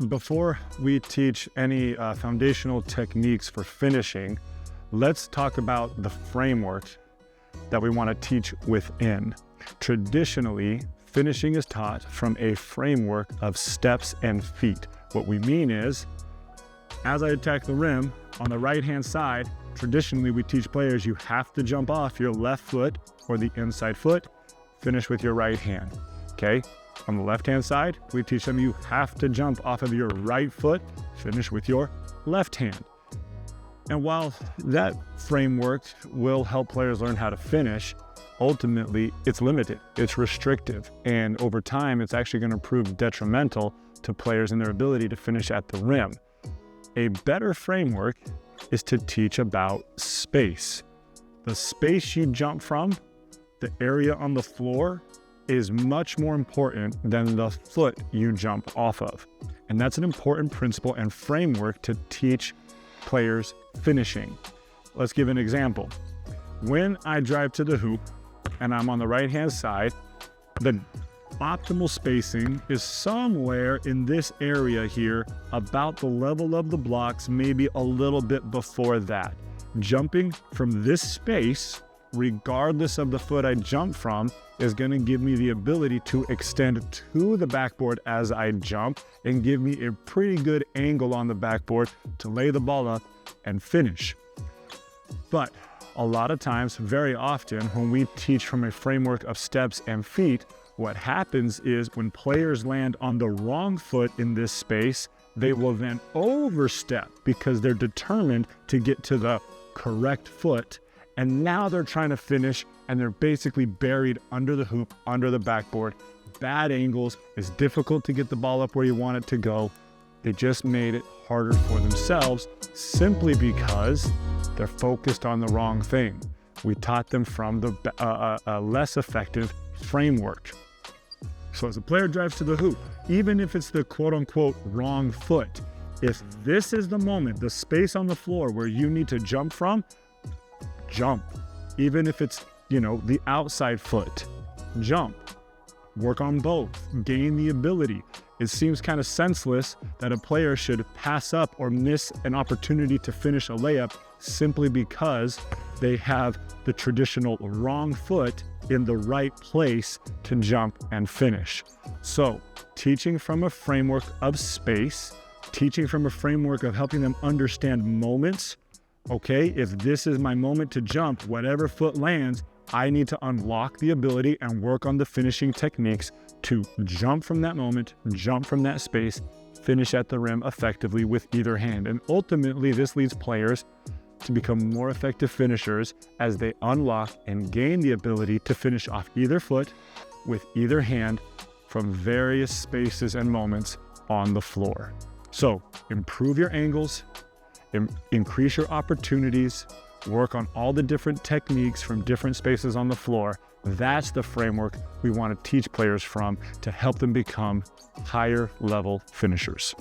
before we teach any foundational techniques for finishing, let's talk about the framework that we want to teach within. Traditionally, finishing is taught from a framework of steps and feet. What we mean is, as I attack the rim on the right-hand side, traditionally we teach players you have to jump off your left foot or the inside foot, finish with your right hand, okay? On the left-hand side, we teach them you have to jump off of your right foot, finish with your left hand. And while that framework will help players learn how to finish, ultimately it's limited, it's restrictive, and over time it's actually going to prove detrimental to players in their ability to finish at the rim. A better framework is to teach about space. The space you jump from, the area on the floor, is much more important than the foot you jump off of. And that's an important principle and framework to teach players finishing. Let's give an example. When I drive to the hoop and I'm on the right-hand side, the optimal spacing is somewhere in this area here, about the level of the blocks, maybe a little bit before that. Jumping from this space, regardless of the foot I jump from, is going to give me the ability to extend to the backboard as I jump and give me a pretty good angle on the backboard to lay the ball up and finish. But a lot of times, very often, when we teach from a framework of steps and feet, what happens is when players land on the wrong foot in this space, they will then overstep because they're determined to get to the correct foot. And now they're trying to finish and they're basically buried under the hoop, under the backboard. Bad angles, it's difficult to get the ball up where you want it to go. They just made it harder for themselves simply because they're focused on the wrong thing. We taught them from the less effective framework. So as a player drives to the hoop, even if it's the quote unquote wrong foot, if this is the moment, the space on the floor where you need to jump from, jump. Even if it's, the outside foot, jump. Work on both, gain the ability. It seems kind of senseless that a player should pass up or miss an opportunity to finish a layup simply because they have the traditional wrong foot in the right place to jump and finish. So, teaching from a framework of space, teaching from a framework of helping them understand moments. Okay, if this is my moment to jump, whatever foot lands, I need to unlock the ability and work on the finishing techniques to jump from that moment, jump from that space, finish at the rim effectively with either hand. And ultimately, this leads players to become more effective finishers as they unlock and gain the ability to finish off either foot with either hand from various spaces and moments on the floor. So improve your angles, increase your opportunities, work on all the different techniques from different spaces on the floor. That's the framework we want to teach players from to help them become higher level finishers.